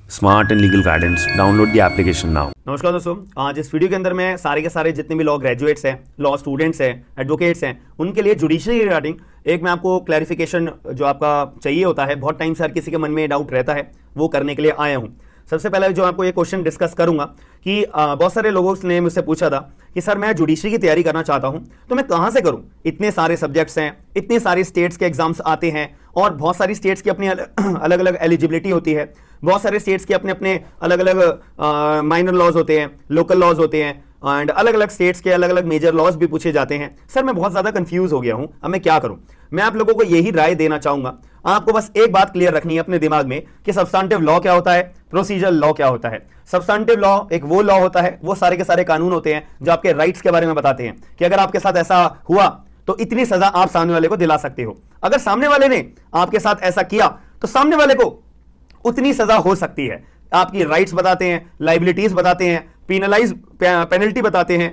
Smart and legal guidance, download the application now. नमस्कार दोस्तों, आज इस वीडियो के अंदर मैं सारे के सारे जितने भी लॉ ग्रेजुएट्स हैं, लॉ स्टूडेंट्स हैं, एडवोकेट्स हैं, उनके लिए जुडिशरी रिगार्डिंग एक मैं आपको क्लैरिफिकेशन जो आपका चाहिए होता है, बहुत टाइम से हर किसी के मन में डाउट रहता है, वो करने के लिए आया हूँ। सबसे पहले जो आपको ये क्वेश्चन डिस्कस करूंगा कि बहुत सारे लोगों ने मुझसे पूछा था कि सर मैं जुडिशरी की तैयारी करना चाहता हूं तो मैं कहां से करूं, इतने सारे सब्जेक्ट्स हैं, इतने सारे स्टेट्स के एग्जाम्स आते हैं और बहुत सारी स्टेट्स की अपनी अलग अलग एलिजिबिलिटी होती है, बहुत सारे स्टेट्स के अपने अपने अलग अलग माइनर लॉज होते हैं, लोकल लॉज होते हैं एंड अलग अलग स्टेट्स के अलग अलग मेजर लॉज भी पूछे जाते हैं। सर मैं बहुत ज्यादा कंफ्यूज हो गया हूं, अब मैं क्या करूं? मैं आप लोगों को यही राय देना चाहूंगा। आपको बस एक बात क्लियर रखनी है अपने दिमाग में कि सब्सटेंटिव लॉ क्या होता है, प्रोसीजर लॉ क्या होता है। सब्सटेंटिव लॉ एक वो लॉ होता है, वो सारे के सारे कानून होते हैं जो आपके राइट्स के बारे में बताते हैं कि अगर आपके साथ ऐसा हुआ तो इतनी सजा आप सामने वाले को दिला सकते हो, अगर सामने वाले ने आपके साथ ऐसा किया तो सामने वाले को उतनी सजा हो सकती है। आपकी राइट्स बताते हैं, लाइबिलिटीज बताते हैं, पेनल्टी बताते हैं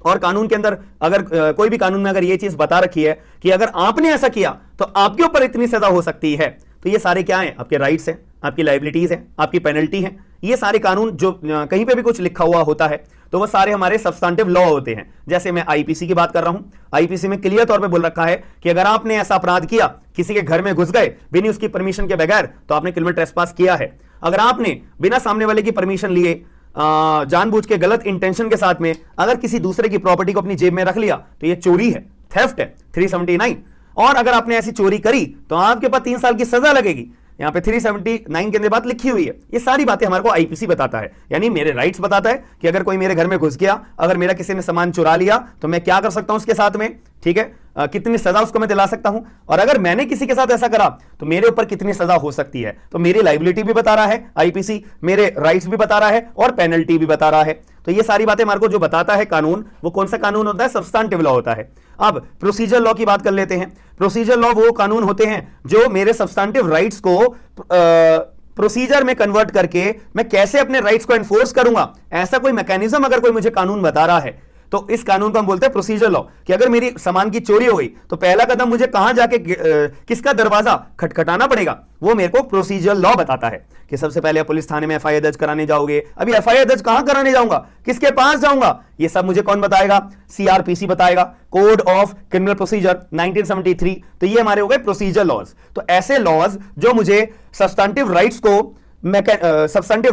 और कानून के अंदर अगर कोई भी कानून में अगर ये चीज बता रखी है कि अगर आपने ऐसा किया तो आपके ऊपर इतनी सजा हो सकती है, तो ये सारे क्या हैं? आपके राइट्स हैं, आपकी लाइबिलिटीज हैं, आपकी पेनल्टी है। ये सारे कानून जो कहीं पे भी कुछ लिखा हुआ होता है तो वो सारे हमारे सब्सटेंटिव लॉ होते हैं। जैसे मैं आईपीसी की बात कर रहा हूं, आईपीसी में क्लियर तौर पे बोल रखा है कि अगर आपने ऐसा अपराध किया, किसी के घर में घुस गए बिना उसकी परमिशन के बगैर, तो आपने क्रिमिनल ट्रेसपास किया है। अगर आपने बिना सामने वाले की परमिशन लिए जानबूझ के गलत इंटेंशन के साथ में अगर किसी दूसरे की प्रॉपर्टी को अपनी जेब में रख लिया तो ये चोरी है, थेफ्ट है, 379। और अगर आपने ऐसी चोरी करी तो आपके पास 3 साल की सजा लगेगी। यहां पे 379 के अंदर बात लिखी हुई है। ये सारी बातें हमारे को आईपीसी बताता है, यानी मेरे राइट्स बताता है कि अगर कोई मेरे घर में घुस गया, अगर मेरा किसी ने सामान चुरा लिया तो मैं क्या कर सकता हूं उसके साथ में, ठीक है, कितनी सजा उसको मैं दिला सकता हूं, और अगर मैंने किसी के साथ ऐसा करा तो मेरे ऊपर कितनी सजा हो सकती है। तो मेरी लाइबिलिटी भी बता रहा है आईपीसी, मेरे राइट्स भी बता रहा है और पेनल्टी भी बता रहा है। तो ये सारी बातें हमारे को जो बताता है कानून, वो कौन सा कानून होता है? सब्सटेंटिव लॉ होता है। अब प्रोसीजर लॉ की बात कर लेते हैं। प्रोसीजर लॉ वो कानून होते हैं जो मेरे सब्सटेंटिव राइट्स को प्रोसीजर में कन्वर्ट करके मैं कैसे अपने राइट्स को एनफोर्स करूंगा, ऐसा कोई मैकेनिज्म अगर कोई मुझे कानून बता रहा है तो इस कानून को हम बोलते हैं प्रोसीजर लॉ। कि अगर मेरी सामान की चोरी हो गई तो पहला कदम मुझे कहां जाके किसका दरवाजा खटखटाना पड़ेगा, वो मेरे को प्रोसीजर लॉ बताता है। कि सबसे पहले पुलिस थाने में एफआईआर दर्ज कराने जाओगे, अभी एफआईआर दर्ज कहां कराने जाऊंगा, किसके पास जाऊंगा, ये सब मुझे कौन बताएगा? सीआरपीसी बताएगा, कोड ऑफ क्रिमिनल प्रोसीजर 1973। तो ये हमारे हो गए प्रोसीजर लॉज। तो ऐसे लॉज जो मुझे सब्सटेंटिव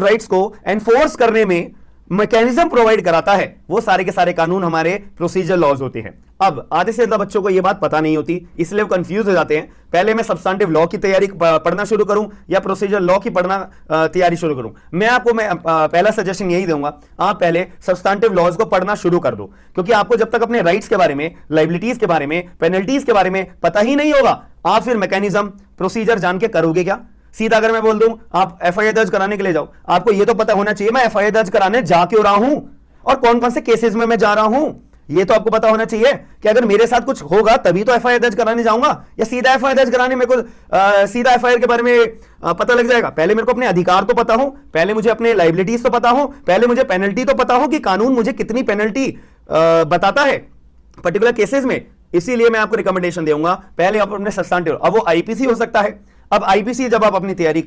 राइट्स को एनफोर्स करने में मैकेनिज्म प्रोवाइड कराता है, वो सारे के सारे कानून हमारे प्रोसीजर लॉज होते हैं। अब आधे से ज्यादा बच्चों को ये बात पता नहीं होती, इसलिए वो कंफ्यूज हो जाते हैं। पहले मैं सब्सटेंटिव लॉ की तैयारी पढ़ना शुरू करूं या प्रोसीजर लॉ की तैयारी शुरू करूं? मैं आपको पहला सजेशन यही दूंगा, आप पहले सब्सटेंटिव लॉज को पढ़ना शुरू कर दो, क्योंकि आपको जब तक अपने राइट्स के बारे में, लाइबिलिटीज के बारे में, पेनल्टीज के बारे में पता ही नहीं होगा, आप फिर मैकेनिज्म प्रोसीजर जान के करोगे क्या? सीधा अगर मैं बोल दूं आप एफआईआर दर्ज कराने के लिए जाओ, आपको यह तो पता होना चाहिए मैं एफआईआर दर्ज कराने जा क्यों रहा हूं और कौन कौन से केसेस में मैं जा रहा हूं। यह तो आपको पता होना चाहिए कि अगर मेरे साथ कुछ होगा तभी तो एफआईआर दर्ज कराने जाऊंगा, या सीधा एफआईआर दर्ज कराने मेरे को सीधा एफआईआर के बारे में पता लग जाएगा। पहले मेरे को अपने अधिकार तो पता हो, पहले मुझे अपने लाइबिलिटीज तो पता हो, पहले मुझे पेनल्टी तो पता हो कि कानून मुझे कितनी पेनल्टी बताता है पर्टिकुलर केसेस में। इसीलिए मैं आपको रिकमेंडेशन दूंगा पहले आप अपने सब्सटेंटिव, अब वो आईपीसी हो सकता है। अब आईपीसी जब आप अपनी तैयारी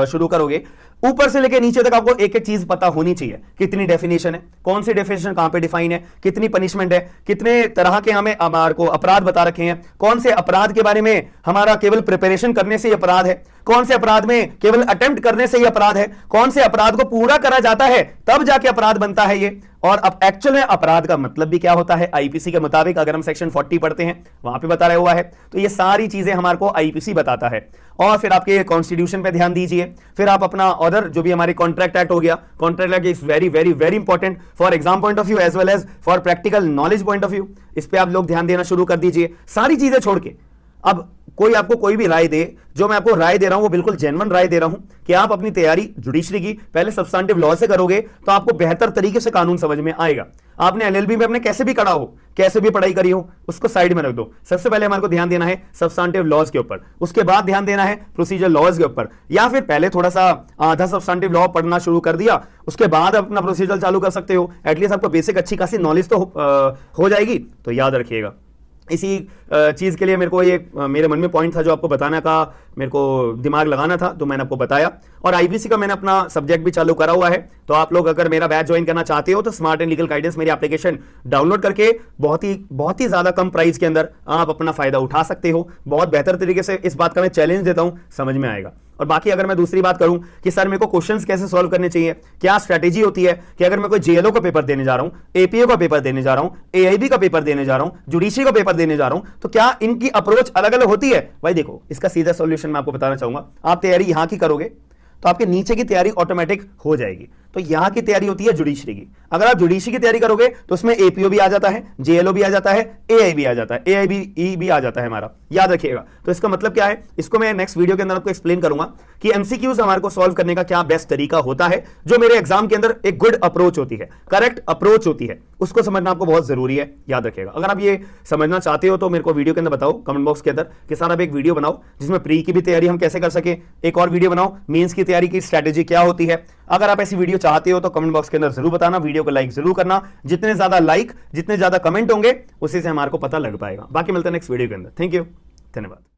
शुरू करोगे, ऊपर से लेकर नीचे तक आपको एक एक चीज पता होनी चाहिए। कितनी डेफिनेशन है, कौन सी डेफिनेशन कहां पे डिफाइन है, कितनी पनिशमेंट है, कितने तरह के हमारे को अपराध बता रखे हैं, कौन से अपराध के बारे में हमारा केवल प्रिपरेशन करने से ही अपराध है, कौन से अपराध में केवल अटेम्प्ट करने से ही अपराध है, कौन से अपराध को पूरा करा जाता है तब जाके अपराध बनता है ये, और अब एक्चुअल में अपराध का मतलब भी क्या होता है आईपीसी के मुताबिक, अगर हम सेक्शन 40 पढ़ते हैं वहां पे बता रहा हुआ है। तो ये सारी चीजें हमारे को आईपीसी बताता है। और फिर आपके कॉन्स्टिट्यूशन पे ध्यान दीजिए, फिर आप अपना अदर जो भी हमारे कॉन्ट्रैक्ट एक्ट हो गया, contract act is very very very important for exam point of view as well as for practical knowledge point of view. इस पे आप लोग ध्यान देना शुरू कर दीजिए, सारी चीजें छोड़ के। अब कोई आपको कोई भी राय दे, जो मैं आपको राय दे रहा हूं वो बिल्कुल जेन्युइन राय दे रहा हूं कि आप अपनी तैयारी जुडिशरी की पहले सब्सटेंटिव लॉ से करोगे तो आपको बेहतर तरीके से कानून समझ में आएगा। आपने एलएलबी में अपने कैसे भी करा हो, कैसे भी पढ़ाई करी हो, उसको साइड में रख दो। सबसे पहले हमारे को ध्यान देना है सब्सटेंटिव लॉज के ऊपर, उसके बाद ध्यान देना है प्रोसीजर लॉज के ऊपर, या फिर पहले थोड़ा सा आधा सब्सटेंटिव लॉ पढ़ना शुरू कर दिया, उसके बाद अपना प्रोसीजर चालू कर सकते हो। एटलीस्ट आपको बेसिक अच्छी खासी नॉलेज तो हो जाएगी। तो याद रखिएगा इसी चीज़ के लिए मेरे को ये मेरे मन में पॉइंट था जो आपको बताने का मेरे को दिमाग लगाना था, तो मैंने आपको बताया। और आईपीसी का मैंने अपना सब्जेक्ट भी चालू करा हुआ है, तो आप लोग अगर मेरा बैच ज्वाइन करना चाहते हो तो स्मार्ट एंड लीगल गाइडेंस मेरी एप्लीकेशन डाउनलोड करके बहुत ही ज़्यादा कम प्राइस के अंदर आप अपना फायदा उठा सकते हो। बहुत बेहतर तरीके से इस बात का मैं चैलेंज देता हूं, समझ में आएगा। और बाकी अगर मैं दूसरी बात करूं कि सर मेरे को क्वेश्चंस कैसे सॉल्व करने चाहिए, क्या स्ट्रैटेजी होती है कि अगर मैं कोई जेएलओ का पेपर देने जा रहा हूं, एपीओ का पेपर देने जा रहा हूं, एआईबी का पेपर देने जा रहा हूं, जुडिशरी का पेपर देने जा रहा हूं, तो क्या इनकी अप्रोच अलग अलग होती है? भाई देखो, इसका सीधा सॉल्यूशन मैं आपको बताना चाहूंगा। आप तैयारी यहां की करोगे तो आपके नीचे की तैयारी ऑटोमेटिक हो जाएगी। तो यहां की तैयारी होती है जुडिशरी की। अगर आप जुडिशरी की तैयारी करोगे तो उसमें एपीओ भी आ जाता है, जेएलओ भी आ जाता है, एआई भी आ जाता है, एआईबी भी आ जाता है हमारा, याद रखिएगा। तो इसका मतलब क्या है, इसको मैं नेक्स्ट वीडियो के अंदर आपको एक्सप्लेन करूंगा कि एमसीक्यूज हमारे को सॉल्व करने का क्या बेस्ट तरीका होता है, जो मेरे एग्जाम के अंदर एक गुड अप्रोच होती है, करेक्ट अप्रोच होती है, उसको समझना आपको बहुत जरूरी है, याद रखिएगा। अगर आप ये समझना चाहते हो तो मेरे को वीडियो के अंदर बताओ, कमेंट बॉक्स के अंदर, कि सर आप एक वीडियो बनाओ जिसमें प्री की भी तैयारी हम कैसे कर सके, एक और वीडियो बनाओ मेंस की तैयारी की स्ट्रैटेजी क्या होती है। अगर आप ऐसी वीडियो चाहते हो तो कमेंट बॉक्स के अंदर जरूर बताना, वीडियो को लाइक जरूर करना। जितने ज्यादा लाइक, जितने ज्यादा कमेंट होंगे, उसी से हमारे को पता लग पाएगा। बाकी मिलते हैं नेक्स्ट वीडियो के अंदर। थैंक यू, धन्यवाद।